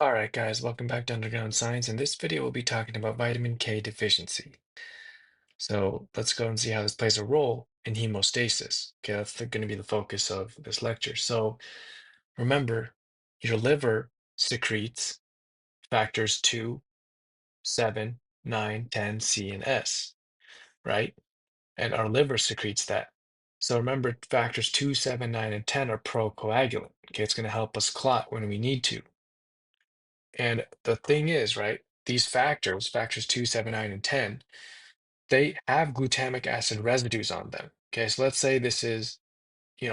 All right, guys, welcome back to Underground Science. In this video, we'll be talking about vitamin K deficiency. So let's go and see how this plays a role in hemostasis. Okay, that's going to be the focus of this lecture. So remember, your liver secretes factors 2, 7, 9, 10, C, and S, right? And our liver secretes that. So remember, factors 2, 7, 9, and 10 are procoagulant. Okay, it's going to help us clot when we need to. And the thing is, right, these factors, factors 2, 7, 9, and 10, they have glutamic acid residues on them. Okay, so let's say this is,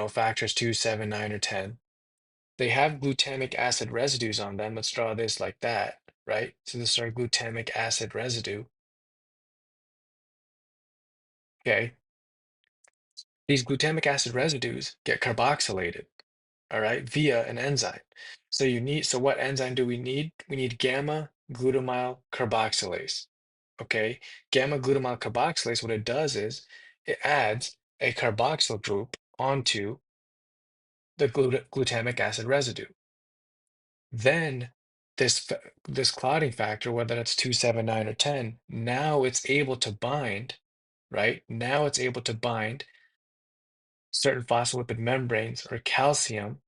factors 2, 7, 9, or 10. They have glutamic acid residues on them. Let's draw this like that, right? So this is our glutamic acid residue. Okay, these glutamic acid residues get carboxylated, all right, via an enzyme. So what enzyme do we need? We need gamma glutamyl carboxylase. Okay, gamma glutamyl carboxylase, what it does is it adds a carboxyl group onto the glutamic acid residue. Then this clotting factor, whether it's 2, 7, 9, or 10, now it's able to bind, right? Now it's able to bind certain phospholipid membranes or calcium.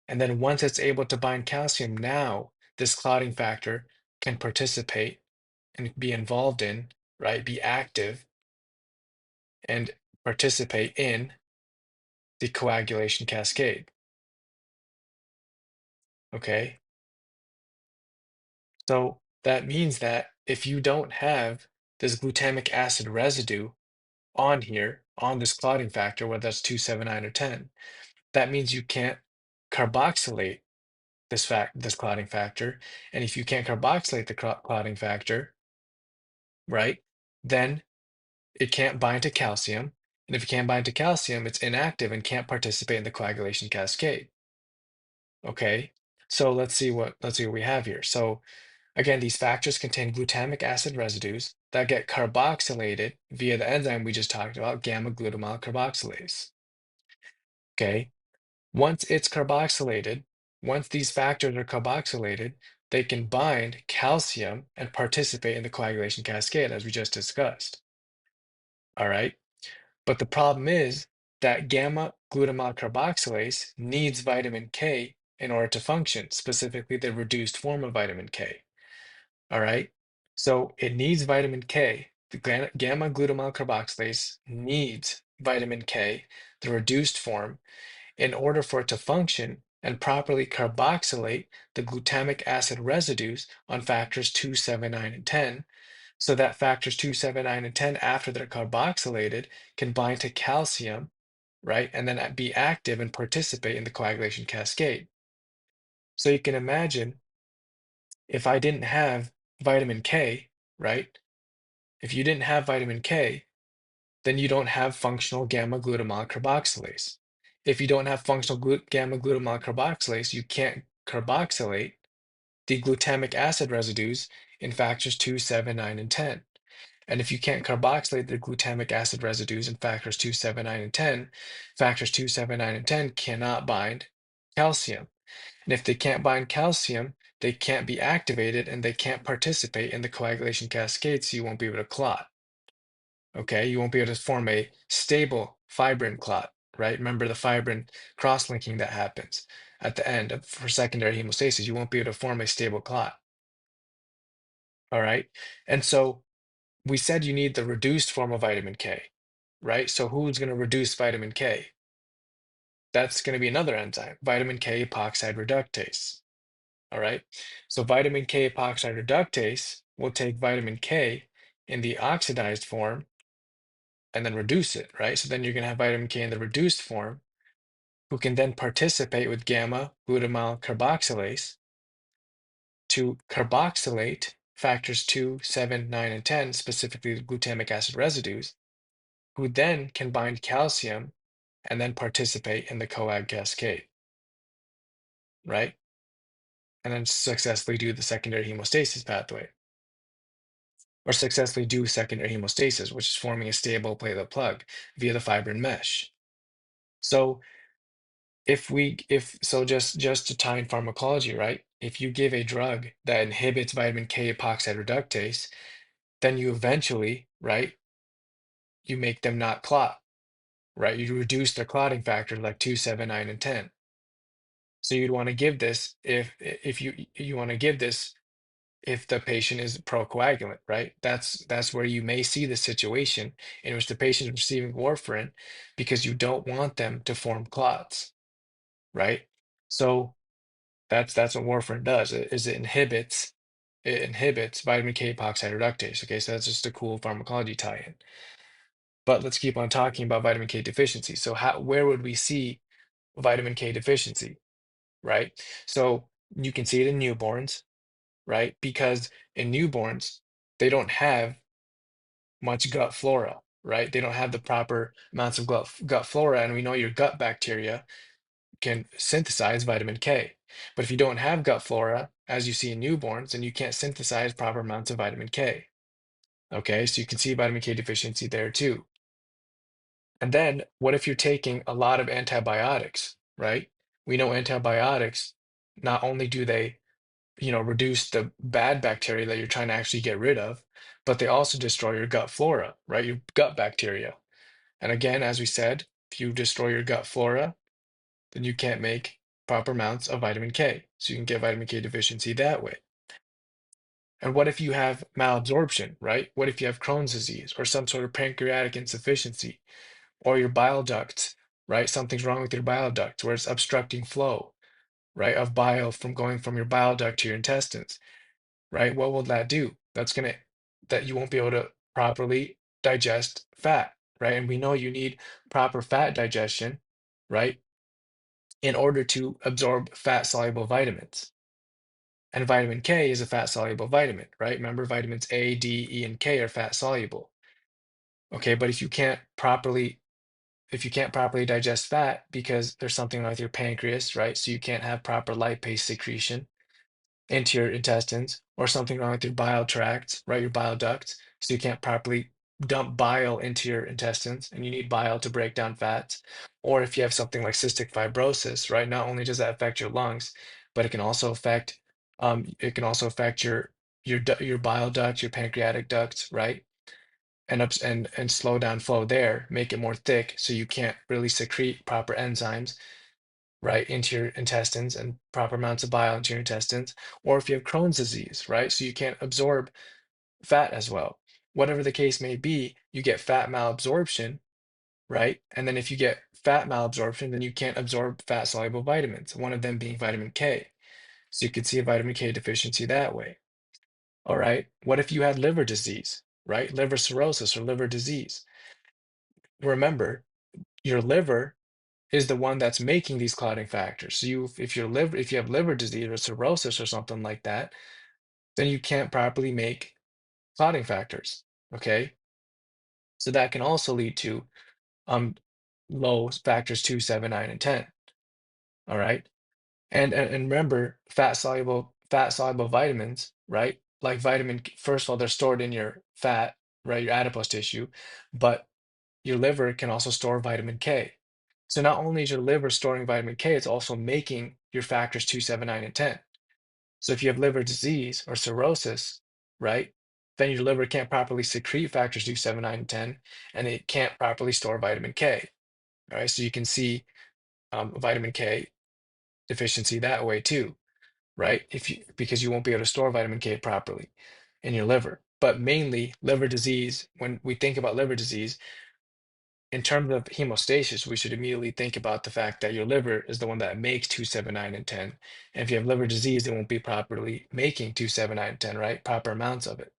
And then once it's able to bind calcium, now this clotting factor can participate and be involved in, right? Be active and participate in the coagulation cascade. Okay. So that means that if you don't have this glutamic acid residue on here, on this clotting factor, whether that's 2, 7, 9, or 10, that means you can't carboxylate this clotting factor. And if you can't carboxylate the clotting factor, right, then it can't bind to calcium. And if it can't bind to calcium, it's inactive and can't participate in the coagulation cascade. Okay. So let's see what we have here. So again, these factors contain glutamic acid residues that get carboxylated via the enzyme we just talked about, gamma glutamyl carboxylase. Okay. Once it's carboxylated, once these factors are carboxylated, they can bind calcium and participate in the coagulation cascade, as we just discussed. All right. But the problem is that gamma glutamyl carboxylase needs vitamin K in order to function, specifically the reduced form of vitamin K. All right. So it needs vitamin K. The gamma glutamyl carboxylase needs vitamin K, the reduced form, in order for it to function and properly carboxylate the glutamic acid residues on factors 2, 7, 9, and 10, so that factors 2, 7, 9, and 10, after they're carboxylated, can bind to calcium, right? And then be active and participate in the coagulation cascade. So you can imagine if I didn't have vitamin K, right? If you didn't have vitamin K, then you don't have functional gamma glutamyl carboxylase. If you don't have functional gamma glutamyl carboxylase, you can't carboxylate the glutamic acid residues in factors 2, 7, 9, and 10. And if you can't carboxylate the glutamic acid residues in factors 2, 7, 9, and 10, factors 2, 7, 9, and 10 cannot bind calcium. And if they can't bind calcium, they can't be activated and they can't participate in the coagulation cascade, so you won't be able to clot. Okay, you won't be able to form a stable fibrin clot, right? Remember the fibrin cross-linking that happens at the end for secondary hemostasis. You won't be able to form a stable clot. All right. And so we said you need the reduced form of vitamin K, right? So who's going to reduce vitamin K? That's going to be another enzyme, vitamin K epoxide reductase. All right. So vitamin K epoxide reductase will take vitamin K in the oxidized form and then reduce it, right? So then you're going to have vitamin K in the reduced form, who can then participate with gamma glutamyl carboxylase to carboxylate factors 2, 7, 9, and 10, specifically the glutamic acid residues, who then can bind calcium and then participate in the coag cascade, right? And then successfully do the secondary hemostasis pathway, or successfully do secondary hemostasis, which is forming a stable platelet plug via the fibrin mesh. So just to tie in pharmacology, right? If you give a drug that inhibits vitamin K epoxide reductase, then you eventually, right, you make them not clot, right? You reduce their clotting factors like 2, 7, 9, and 10. So you'd want to give this if you want to give this if the patient is procoagulant, right? That's where you may see the situation in which the patient is receiving warfarin because you don't want them to form clots, right? So that's what warfarin does. It inhibits vitamin K epoxide reductase. Okay, so that's just a cool pharmacology tie-in. But let's keep on talking about vitamin K deficiency. So where would we see vitamin K deficiency, right? So you can see it in newborns, right? Because in newborns, they don't have much gut flora, right? They don't have the proper amounts of gut flora, and we know your gut bacteria can synthesize vitamin K. But if you don't have gut flora, as you see in newborns, then you can't synthesize proper amounts of vitamin K. Okay, so you can see vitamin K deficiency there too. And then what if you're taking a lot of antibiotics, right? We know antibiotics, not only do they, reduce the bad bacteria that you're trying to actually get rid of, but they also destroy your gut flora, right? Your gut bacteria. And again, as we said, if you destroy your gut flora, then you can't make proper amounts of vitamin K. So you can get vitamin K deficiency that way. And what if you have malabsorption, right? What if you have Crohn's disease or some sort of pancreatic insufficiency or your bile ducts, right? Something's wrong with your bile ducts where it's obstructing flow, right? Of bile from going from your bile duct to your intestines, right? What will that do? That you won't be able to properly digest fat, right? And we know you need proper fat digestion, right? In order to absorb fat soluble vitamins. And vitamin K is a fat soluble vitamin, right? Remember, vitamins A, D, E, and K are fat soluble. Okay, but if you can't properly digest fat because there's something wrong with your pancreas, right? So you can't have proper lipase secretion into your intestines, or something wrong with your bile tracts, right? Your bile ducts. So you can't properly dump bile into your intestines, and you need bile to break down fats. Or if you have something like cystic fibrosis, right? Not only does that affect your lungs, but it can also affect your bile ducts, your pancreatic ducts, right? And slow down flow there, make it more thick, so you can't really secrete proper enzymes right, into your intestines and proper amounts of bile into your intestines, or if you have Crohn's disease, right, so you can't absorb fat as well. Whatever the case may be, you get fat malabsorption, right? And then if you get fat malabsorption, then you can't absorb fat soluble vitamins, one of them being vitamin K. So you could see a vitamin K deficiency that way. All right. What if you had liver disease, right? Liver cirrhosis or liver disease. Remember, your liver is the one that's making these clotting factors. So if you have liver disease or cirrhosis or something like that, then you can't properly make clotting factors. Okay, so that can also lead to um low factors 2, 7, 9, and 10. All right, and remember, fat soluble vitamins, right? Like first of all, they're stored in your fat, right, your adipose tissue, but your liver can also store vitamin K. So not only is your liver storing vitamin K, it's also making your factors 2, 7, 9, and 10. So if you have liver disease or cirrhosis, right, then your liver can't properly secrete factors 2, 7, 9, and 10, and it can't properly store vitamin K. All right, so you can see vitamin K deficiency that way too, right? Because you won't be able to store vitamin K properly in your liver. But mainly liver disease, when we think about liver disease, in terms of hemostasis, we should immediately think about the fact that your liver is the one that makes 2, 7, 9, and 10. And if you have liver disease, it won't be properly making 2, 7, 9, and 10, right? Proper amounts of it.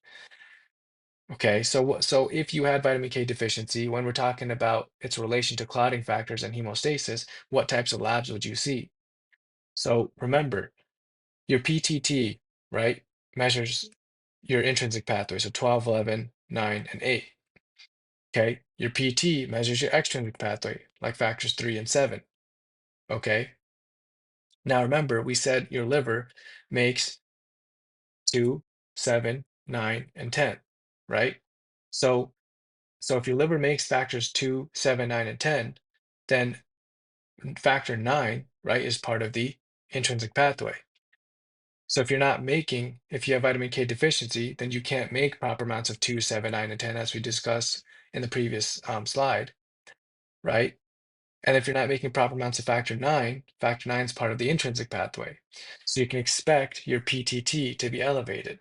Okay, so if you had vitamin K deficiency, when we're talking about its relation to clotting factors and hemostasis, what types of labs would you see? So remember, your PTT, right, measures your intrinsic pathway, so 12, 11, 9, and 8. Okay, your PT measures your extrinsic pathway, like factors 3 and 7. Okay, now remember, we said your liver makes 2, 7, 9, and 10, right? So, so if your liver makes factors 2, 7, 9, and 10, then factor 9, right, is part of the intrinsic pathway. So if you have vitamin K deficiency, then you can't make proper amounts of 2, 7, 9, and 10, as we discussed in the previous slide, right? And if you're not making proper amounts of factor 9 is part of the intrinsic pathway. So you can expect your PTT to be elevated,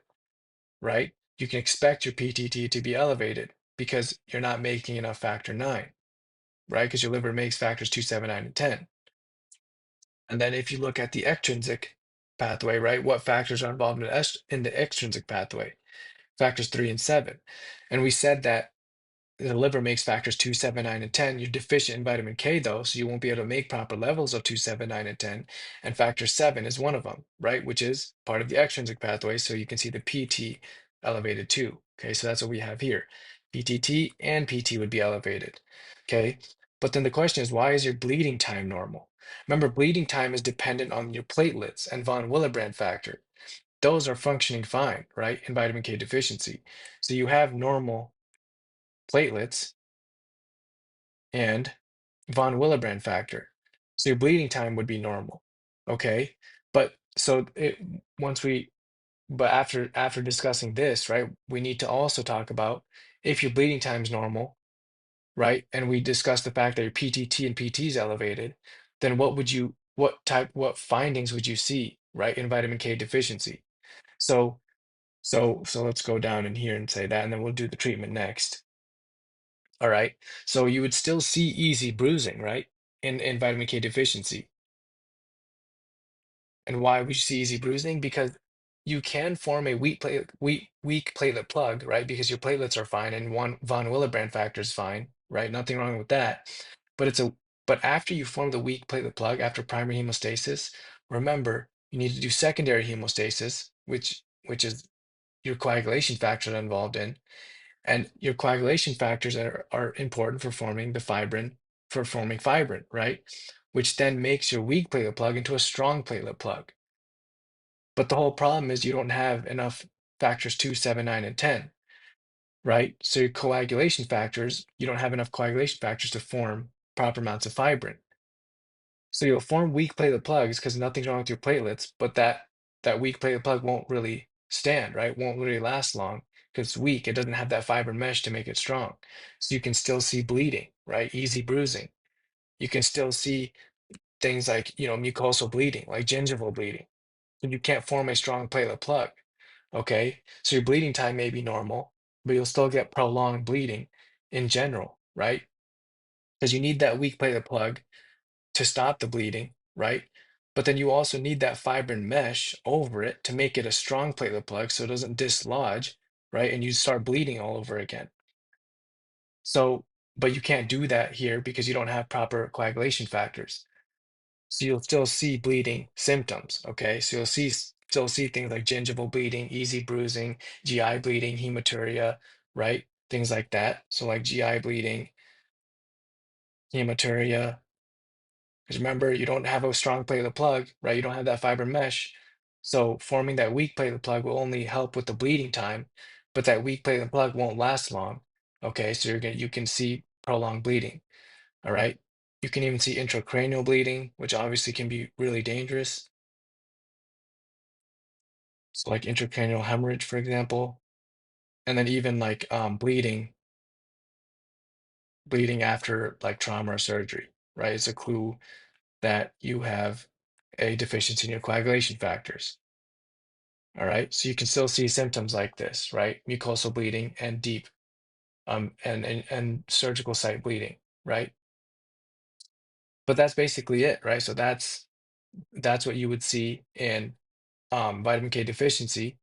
right? You can expect your PTT to be elevated because you're not making enough factor 9, right? Because your liver makes factors 2, 7, 9, and 10. And then if you look at the extrinsic pathway, right, what factors are involved in the extrinsic pathway? Factors 3 and 7. And we said that the liver makes factors 2, 7, 9, and 10. You're deficient in vitamin K, though, so you won't be able to make proper levels of 2, 7, 9, and 10. And factor 7 is one of them, right, which is part of the extrinsic pathway. So you can see the PT elevated too. Okay, so that's what we have here. PTT and PT would be elevated. Okay, but then the question is, why is your bleeding time normal? Remember, bleeding time is dependent on your platelets and von Willebrand factor. Those are functioning fine, right, in vitamin K deficiency. So you have normal platelets and von Willebrand factor. So your bleeding time would be normal. Okay. But so it once we but after discussing this, right, we need to also talk about if your bleeding time is normal, right? And we discussed the fact that your PTT and PT is elevated, then what findings would you see, right, in vitamin K deficiency? So so let's go down in here and say that, and then we'll do the treatment next. All right. So you would still see easy bruising, right? In vitamin K deficiency. And why would you see easy bruising? Because you can form a weak platelet plug, right? Because your platelets are fine and one von Willebrand factor is fine, right? Nothing wrong with that. But but after you form the weak platelet plug after primary hemostasis, remember you need to do secondary hemostasis, which is your coagulation factor involved in. And your coagulation factors are important for forming fibrin, right? Which then makes your weak platelet plug into a strong platelet plug. But the whole problem is you don't have enough factors 2, 7, 9, and 10, right? So your coagulation factors, you don't have enough coagulation factors to form proper amounts of fibrin. So you'll form weak platelet plugs because nothing's wrong with your platelets, but that weak platelet plug won't really stand, right? Won't really last long because it's weak. It doesn't have that fibrin mesh to make it strong. So you can still see bleeding, right? Easy bruising. You can still see things like, mucosal bleeding, like gingival bleeding. And you can't form a strong platelet plug. Okay. So your bleeding time may be normal, but you'll still get prolonged bleeding in general, right? Because you need that weak platelet plug to stop the bleeding, right? But then you also need that fibrin mesh over it to make it a strong platelet plug so it doesn't dislodge, right? And you start bleeding all over again. So, but you can't do that here because you don't have proper coagulation factors. So you'll still see bleeding symptoms, okay? So still see things like gingival bleeding, easy bruising, GI bleeding, hematuria, right? Things like that. So like GI bleeding, hematuria, because remember, you don't have a strong platelet plug, right? You don't have that fiber mesh. So forming that weak platelet plug will only help with the bleeding time, but that weak platelet plug won't last long. Okay, so you can see prolonged bleeding. All right. You can even see intracranial bleeding, which obviously can be really dangerous. So like intracranial hemorrhage, for example, and then even like bleeding after like trauma or surgery, right? It's a clue that you have a deficiency in your coagulation factors. All right. So you can still see symptoms like this, right? Mucosal bleeding and deep and surgical site bleeding, right? But that's basically it, right? So that's what you would see in vitamin K deficiency,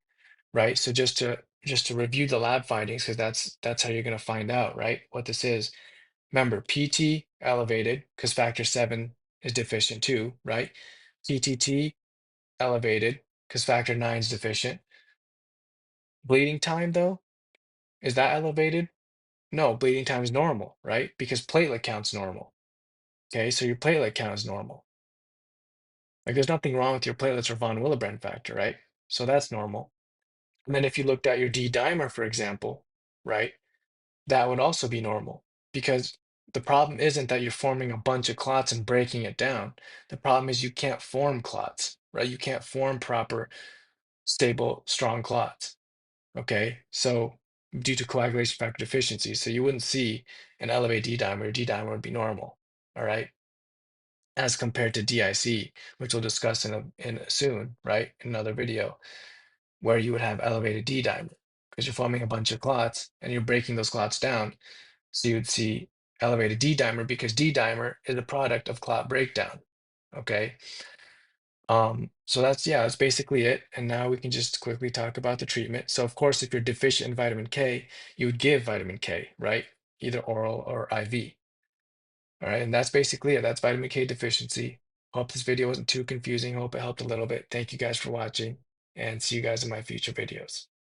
right? So just to review the lab findings, because that's how you're going to find out, right? What this is. Remember, PT elevated because factor 7 is deficient too, right? PTT elevated because factor 9 is deficient. Bleeding time, though, is that elevated? No, bleeding time is normal, right? Because platelet count's normal. Okay, so your platelet count is normal. Like there's nothing wrong with your platelets or von Willebrand factor, right? So that's normal. And then if you looked at your D dimer, for example, right, that would also be normal because The problem isn't that you're forming a bunch of clots and breaking it down. The problem is you can't form clots, right? You can't form proper, stable, strong clots. Okay, so due to coagulation factor deficiency, so you wouldn't see an elevated D-dimer. Your D-dimer would be normal. All right, as compared to DIC, which we'll discuss in soon, right? In another video, where you would have elevated D-dimer because you're forming a bunch of clots and you're breaking those clots down. So you would see elevated D-dimer because D-dimer is a product of clot breakdown. Okay. So that's, yeah, that's basically it. And now we can just quickly talk about the treatment. So of course, if you're deficient in vitamin K, you would give vitamin K, right? Either oral or IV. All right, and that's basically it. That's vitamin K deficiency. Hope this video wasn't too confusing. Hope it helped a little bit. Thank you guys for watching and see you guys in my future videos.